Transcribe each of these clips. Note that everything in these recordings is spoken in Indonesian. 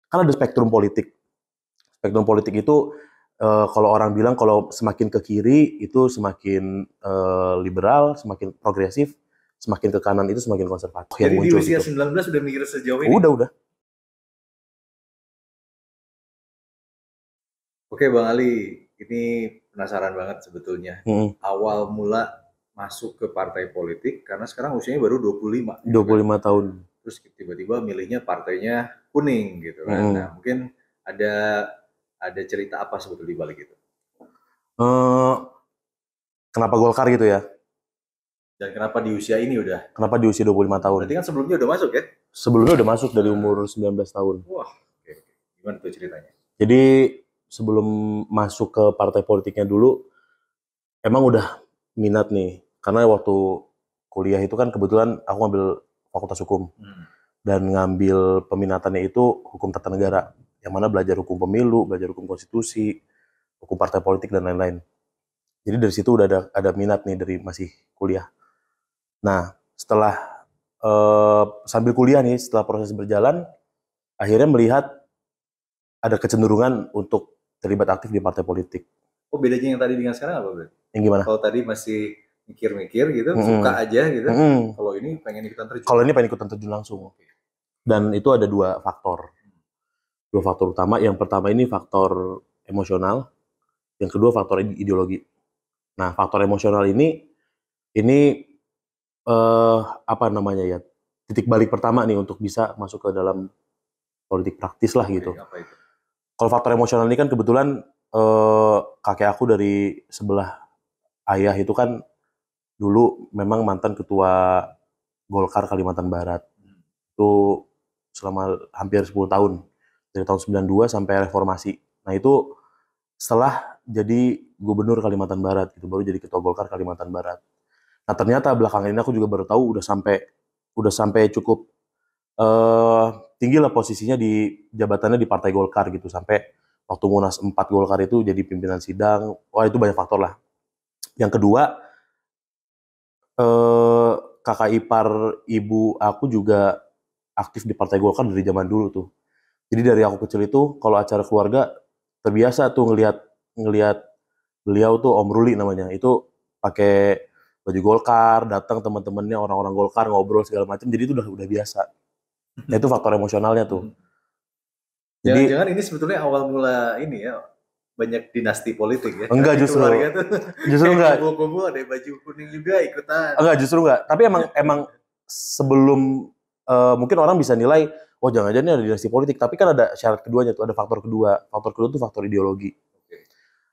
Kan ada spektrum politik. Spektrum politik itu kalau orang bilang kalau semakin ke kiri itu semakin liberal, semakin progresif, semakin ke kanan itu semakin konservatif. Jadi yang di muncul usia gitu. 19 udah mikir sejauh ini? Udah. Oke Bang Ali, ini penasaran banget sebetulnya. Awal mula masuk ke partai politik, karena sekarang usianya baru 25. 25 tahun. Terus tiba-tiba milihnya partainya kuning gitu kan. Nah mungkin ada cerita apa sebetulnya di balik itu? Kenapa Golkar gitu ya? Dan kenapa di usia ini udah? Kenapa di usia 25 tahun? Berarti kan sebelumnya udah masuk ya? Sebelumnya udah masuk dari umur 19 tahun. Wah, oke. Gimana tuh ceritanya? Jadi sebelum masuk ke partai politiknya dulu, emang udah minat nih. Karena waktu kuliah itu kan kebetulan aku ngambil fakultas hukum. Dan ngambil peminatannya itu hukum tata negara. Yang mana belajar hukum pemilu, belajar hukum konstitusi, hukum partai politik, dan lain-lain. Jadi dari situ udah ada minat nih dari masih kuliah. Nah, setelah sambil kuliah nih, setelah proses berjalan, akhirnya melihat ada kecenderungan untuk terlibat aktif di partai politik. Oh, bedanya yang tadi dengan sekarang apa, Bro? Yang gimana? Kalau tadi masih mikir-mikir gitu, suka aja gitu. Kalau ini pengen ikutan terjun. Kalau ini pengen ikutan terjun langsung. Dan itu ada dua faktor. Dua faktor utama. Yang pertama ini faktor emosional. Yang kedua faktor ideologi. Nah, faktor emosional ini apa namanya ya? Titik balik pertama nih untuk bisa masuk ke dalam politik praktis lah gitu. Apa itu? Kalau faktor emosional ini kan kebetulan kakek aku dari sebelah ayah itu kan dulu memang mantan ketua Golkar Kalimantan Barat. Itu selama hampir 10 tahun. Dari tahun 92 sampai reformasi. Nah itu setelah jadi gubernur Kalimantan Barat gitu, baru jadi ketua Golkar Kalimantan Barat. Nah ternyata belakangan ini aku juga baru tahu udah sampai cukup tinggi lah posisinya di jabatannya di Partai Golkar gitu, sampai waktu Munas 4 Golkar itu jadi pimpinan sidang. Wah itu banyak faktor lah. Yang kedua, kakak ipar ibu aku juga aktif di Partai Golkar dari zaman dulu tuh. Jadi dari aku kecil itu kalau acara keluarga terbiasa tuh ngelihat beliau tuh Om Ruli namanya. Itu pakai baju Golkar, datang teman-temannya orang-orang Golkar ngobrol segala macam. Jadi itu udah biasa. Nah, itu faktor emosionalnya tuh. Jadi jangan-jangan ini sebetulnya awal mula ini ya, banyak dinasti politik ya. Enggak, justru enggak. Kumpul-kumpul ada baju kuning juga ikutan. Enggak, justru enggak. Tapi emang sebelum mungkin orang bisa nilai, oh jangan-jangan ini ada dinasti politik. Tapi kan ada syarat keduanya tuh, ada faktor kedua. Faktor kedua tuh faktor ideologi.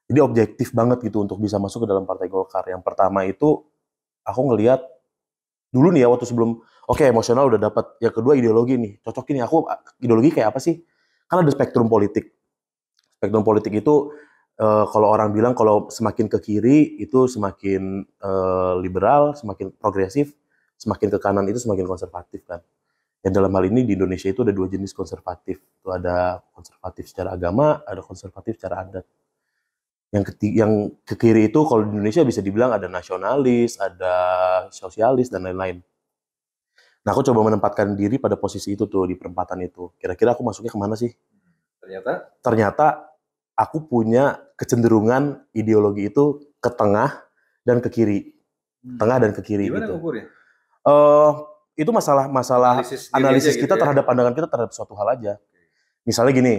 Jadi objektif banget gitu untuk bisa masuk ke dalam Partai Golkar. Yang pertama itu aku ngelihat dulu nih ya waktu sebelum emosional udah dapat. Yang kedua ideologi nih. Cocokin nih aku ideologi kayak apa sih? Kan ada spektrum politik. Spektrum politik itu kalau orang bilang kalau semakin ke kiri itu semakin liberal, semakin progresif, semakin ke kanan itu semakin konservatif kan. Dan dalam hal ini di Indonesia itu ada dua jenis konservatif. Itu ada konservatif secara agama, ada konservatif secara adat. Yang ke kiri itu kalau di Indonesia bisa dibilang ada nasionalis, ada sosialis, dan lain-lain. Nah, aku coba menempatkan diri pada posisi itu tuh, di perempatan itu. Kira-kira aku masuknya kemana sih? Ternyata aku punya kecenderungan ideologi itu ke tengah dan ke kiri. Tengah dan ke kiri. Gimana gitu. ngukurnya? Itu masalah analisis kita gitu terhadap pandangan kita terhadap suatu hal aja. Misalnya gini,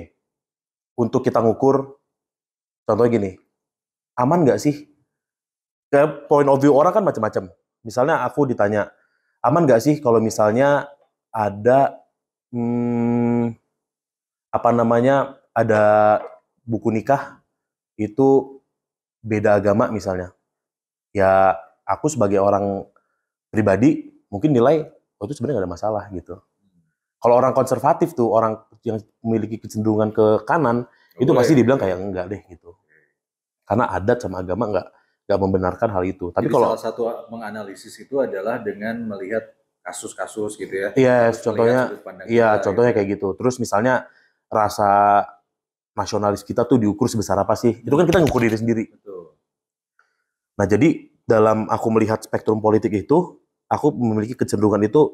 untuk kita ngukur, contohnya gini, aman nggak sih? Kayak point of view orang kan macam-macam. Misalnya aku ditanya, aman nggak sih kalau misalnya ada ada buku nikah itu beda agama misalnya. Ya aku sebagai orang pribadi mungkin nilai itu sebenarnya nggak ada masalah gitu. Kalau orang konservatif tuh, orang yang memiliki kecenderungan ke kanan, itu pasti dibilang kayak enggak deh gitu. Karena adat sama agama nggak membenarkan hal itu. Tapi kalau salah satu menganalisis itu adalah dengan melihat kasus-kasus gitu ya. Iya, contohnya kayak gitu. Terus misalnya rasa nasionalis kita tuh diukur sebesar apa sih? Itu kan kita ngukur diri sendiri. Betul. Nah, jadi dalam aku melihat spektrum politik itu, aku memiliki kecenderungan itu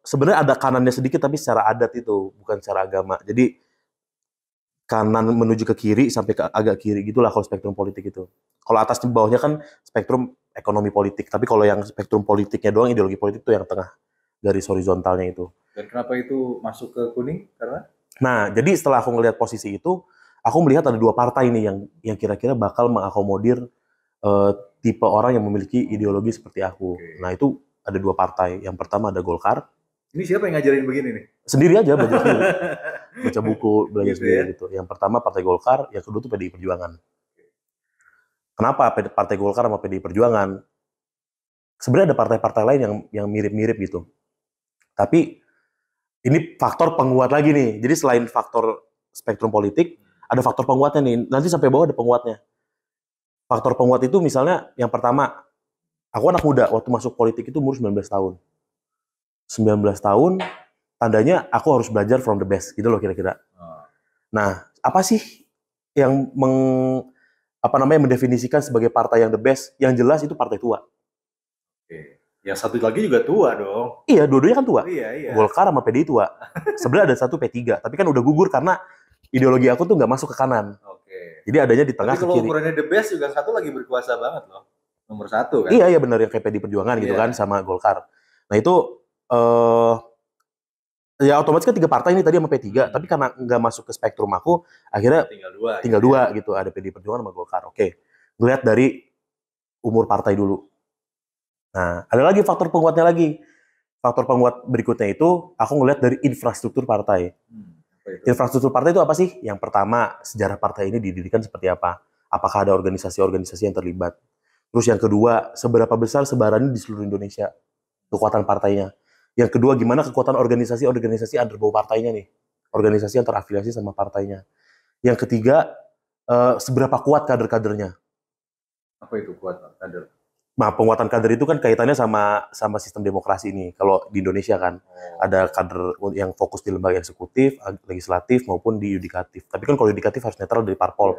sebenarnya ada kanannya sedikit tapi secara adat itu, bukan secara agama. Jadi kanan menuju ke kiri sampai ke agak kiri gitulah kalau spektrum politik itu. Kalau atas di bawahnya kan spektrum ekonomi politik, tapi kalau yang spektrum politiknya doang ideologi politik itu yang tengah garis horizontalnya itu. Dan kenapa itu masuk ke kuning? Karena? Nah, jadi setelah aku ngelihat posisi itu, aku melihat ada dua partai nih yang kira-kira bakal mengakomodir tipe orang yang memiliki ideologi seperti aku. Okay. Nah, itu ada dua partai. Yang pertama ada Golkar. Ini siapa yang ngajarin begini nih? Sendiri aja, belajar sendiri. Baca buku, belajar gitu sendiri gitu. Yang pertama Partai Golkar, yang kedua tuh PDI Perjuangan. Kenapa Partai Golkar sama PDI Perjuangan? Sebenarnya ada partai-partai lain yang mirip-mirip gitu. Tapi ini faktor penguat lagi nih. Jadi selain faktor spektrum politik, ada faktor penguatnya nih. Nanti sampai bawah ada penguatnya. Faktor penguat itu misalnya yang pertama, aku anak muda, waktu masuk politik itu umur 19 tahun. 19 tahun, tandanya aku harus belajar from the best, gitu loh kira-kira. Nah, apa sih yang mendefinisikan sebagai partai yang the best? Yang jelas itu partai tua. Oke. Yang satu lagi juga tua dong. Iya, dua-duanya kan tua. Iya. Golkar sama PDI tua. Sebenarnya ada satu P3, tapi kan udah gugur karena ideologi aku tuh nggak masuk ke kanan. Oke. Jadi adanya di tengah ke kiri. Tapi kalau ukurannya the best juga satu lagi berkuasa banget loh. Nomor 1 kan? Iya benar, yang kayak PDI Perjuangan gitu kan sama Golkar. Nah itu ya otomatis kan 3 partai ini tadi sama P3, tapi karena nggak masuk ke spektrum aku, akhirnya tinggal dua gitu. Ada PDI Perjuangan sama Golkar. Oke, ngeliat dari umur partai dulu. Nah, ada lagi faktor penguatnya lagi. Faktor penguat berikutnya itu, aku ngeliat dari infrastruktur partai. Infrastruktur partai itu apa sih? Yang pertama, sejarah partai ini didirikan seperti apa? Apakah ada organisasi-organisasi yang terlibat? Terus yang kedua, seberapa besar sebarannya di seluruh Indonesia? Kekuatan partainya. Yang kedua, gimana kekuatan organisasi-organisasi underbow partainya nih? Organisasi yang terafiliasi sama partainya. Yang ketiga, seberapa kuat kader-kadernya? Apa itu kuat kader? Nah, penguatan kader itu kan kaitannya sama sistem demokrasi ini. Kalau di Indonesia kan, ada kader yang fokus di lembaga eksekutif, legislatif, maupun di yudikatif. Tapi kan kalau yudikatif harus netral dari parpol.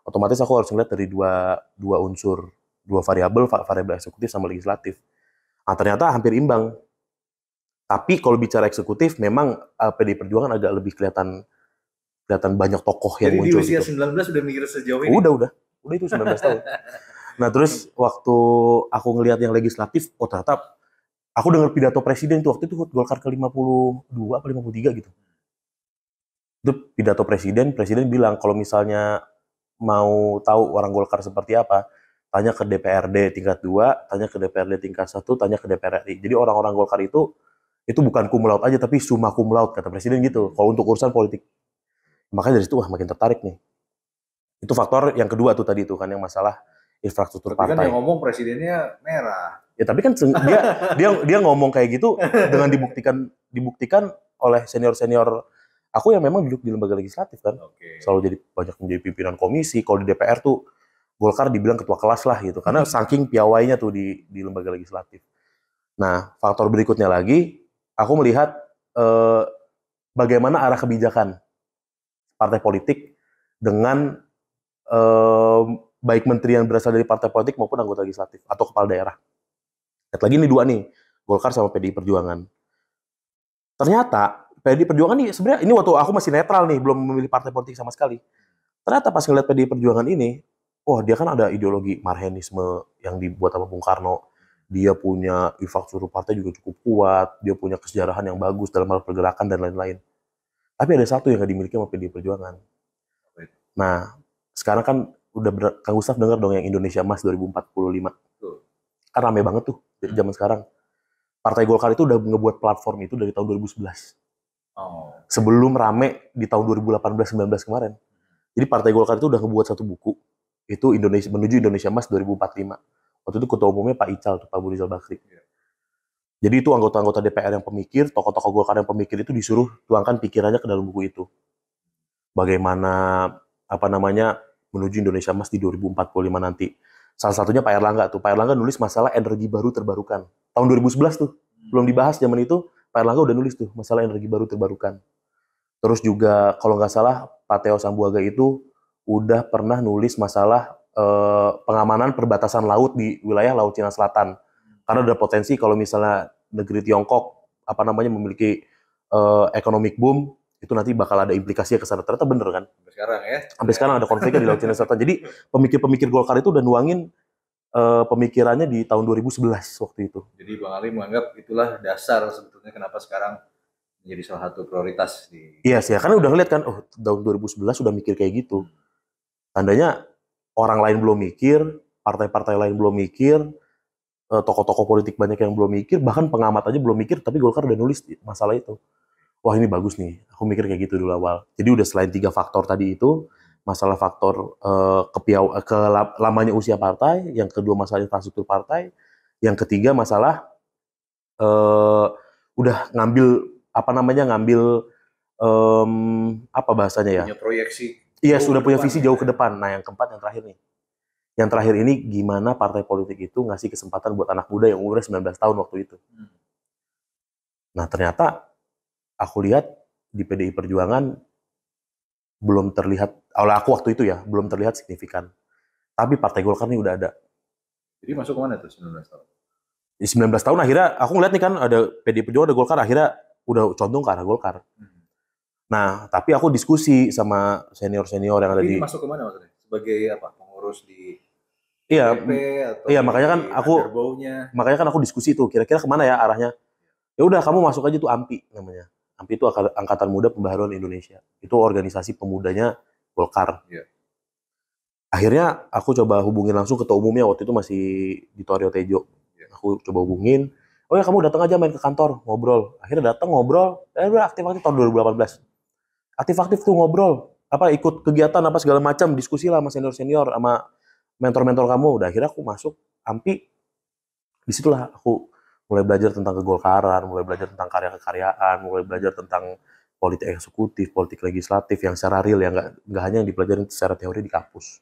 Otomatis aku harus ngeliat dari dua unsur, dua variabel eksekutif sama legislatif. Nah, ternyata hampir imbang. Tapi kalau bicara eksekutif, memang PDI Perjuangan agak lebih kelihatan banyak tokoh yang muncul. Jadi di usia 19 udah mikir sejauh ini? Udah itu 19 tahun. Nah terus waktu aku ngelihat yang legislatif, oh ternyata aku dengar pidato presiden tuh waktu itu Golkar ke 52 apa 53 gitu. Itu pidato presiden bilang kalau misalnya mau tahu orang Golkar seperti apa, tanya ke DPRD tingkat 2, tanya ke DPRD tingkat 1, tanya ke DPR RI. Jadi orang-orang Golkar itu bukan cum laude aja tapi summa cum laude kata presiden gitu. Kalau untuk urusan politik. Makanya dari situ makin tertarik nih. Itu faktor yang kedua tuh tadi tuh kan yang masalah infrastruktur tapi partai. Tapi kan yang ngomong presidennya merah. Ya tapi kan dia ngomong kayak gitu dengan dibuktikan oleh senior-senior aku yang memang duduk di lembaga legislatif kan. Selalu jadi banyak menjadi pimpinan komisi. Kalau di DPR tuh Golkar dibilang ketua kelas lah gitu. Karena saking piawainya tuh di lembaga legislatif. Nah, faktor berikutnya lagi, aku melihat bagaimana arah kebijakan partai politik dengan baik menteri yang berasal dari partai politik maupun anggota legislatif atau kepala daerah. Lihat lagi nih dua nih, Golkar sama PDI Perjuangan. Ternyata PDI Perjuangan nih sebenarnya ini waktu aku masih netral nih, belum memilih partai politik sama sekali. Ternyata pas ngeliat PDI Perjuangan ini, dia kan ada ideologi marhenisme yang dibuat sama Bung Karno. Dia punya infrastruktur partai juga cukup kuat, dia punya kesejarahan yang bagus dalam hal pergerakan dan lain-lain. Tapi ada satu yang nggak dimiliki sama PDI Perjuangan. Nah, sekarang kan udah Kang Gustaf dengar dong yang Indonesia Emas 2045. Kan rame banget tuh dari zaman sekarang. Partai Golkar itu udah ngebuat platform itu dari tahun 2011. Sebelum rame di tahun 2018-19 kemarin. Jadi Partai Golkar itu udah ngebuat satu buku. Itu menuju Indonesia Emas 2045. Waktu itu ketua umumnya Pak Ical, Pak Abu Rizal Bakri. Jadi itu anggota-anggota DPR yang pemikir, tokoh-tokoh Golkar yang pemikir itu disuruh tuangkan pikirannya ke dalam buku itu. Bagaimana menuju Indonesia Emas di 2045 nanti. Salah satunya Pak Erlangga tuh. Pak Erlangga nulis masalah energi baru terbarukan. Tahun 2011 tuh. Belum dibahas zaman itu, Pak Erlangga udah nulis tuh masalah energi baru terbarukan. Terus juga kalau nggak salah Pak Theo Sambuaga itu udah pernah nulis masalah pengamanan perbatasan laut di wilayah Laut Cina Selatan. Karena ada potensi kalau misalnya negeri Tiongkok memiliki economic boom, itu nanti bakal ada implikasinya ke sana. Ternyata bener kan? Sampai sekarang ya. Sampai sekarang ada konfliknya di Laut Cina Selatan. Jadi pemikir-pemikir Golkar itu udah nuangin pemikirannya di tahun 2011 waktu itu. Jadi Bang Ali menganggap itulah dasar sebetulnya kenapa sekarang menjadi salah satu prioritas di. Iya sih, karena udah ngeliat kan, tahun 2011 udah mikir kayak gitu. Tandanya orang lain belum mikir, partai-partai lain belum mikir, tokoh-tokoh politik banyak yang belum mikir, bahkan pengamat aja belum mikir, tapi Golkar udah nulis masalah itu. Wah ini bagus nih, aku mikir kayak gitu dulu awal. Jadi udah selain 3 faktor tadi itu, masalah faktor lamanya usia partai, yang kedua masalah infrastruktur partai, yang ketiga masalah udah ngambil apa bahasanya ya? Punya proyeksi. Iya, sudah punya visi jauh ke depan. Nah, yang keempat, yang terakhir nih. Yang terakhir ini gimana partai politik itu ngasih kesempatan buat anak muda yang umurnya 19 tahun waktu itu. Nah, ternyata aku lihat di PDI Perjuangan belum terlihat, oleh aku waktu itu ya, belum terlihat signifikan. Tapi Partai Golkar ini udah ada. Jadi masuk kemana tuh 19 tahun? Di 19 tahun akhirnya, aku ngeliat nih kan ada PDI Perjuangan, ada Golkar, akhirnya udah condong ke arah Golkar. Nah, tapi aku diskusi sama senior-senior yang ada di. Ini masuk kemana maksudnya? Sebagai apa? Pengurus di PP atau iya, makanya kan aku diskusi tuh, kira-kira kemana ya arahnya. Ya udah, kamu masuk aja tuh AMPI namanya. AMPI itu Angkatan Muda Pembaharuan Indonesia. Itu organisasi pemudanya Golkar. Yeah. Akhirnya aku coba hubungin langsung ketua umumnya, waktu itu masih Dito Aryo Tejo. Yeah. Aku coba hubungin, oh ya kamu datang aja main ke kantor, ngobrol. Akhirnya datang ngobrol, udah aktif-aktif tahun 2018. Aktif-aktif tuh ngobrol, ikut kegiatan apa segala macam, diskusi lah sama senior-senior, sama mentor-mentor kamu. Udah akhirnya aku masuk AMPI. Disitulah aku mulai belajar tentang kegolkaran, mulai belajar tentang karya-kekaryaan, mulai belajar tentang politik eksekutif, politik legislatif yang secara real ya, nggak hanya yang dipelajari secara teori di kampus.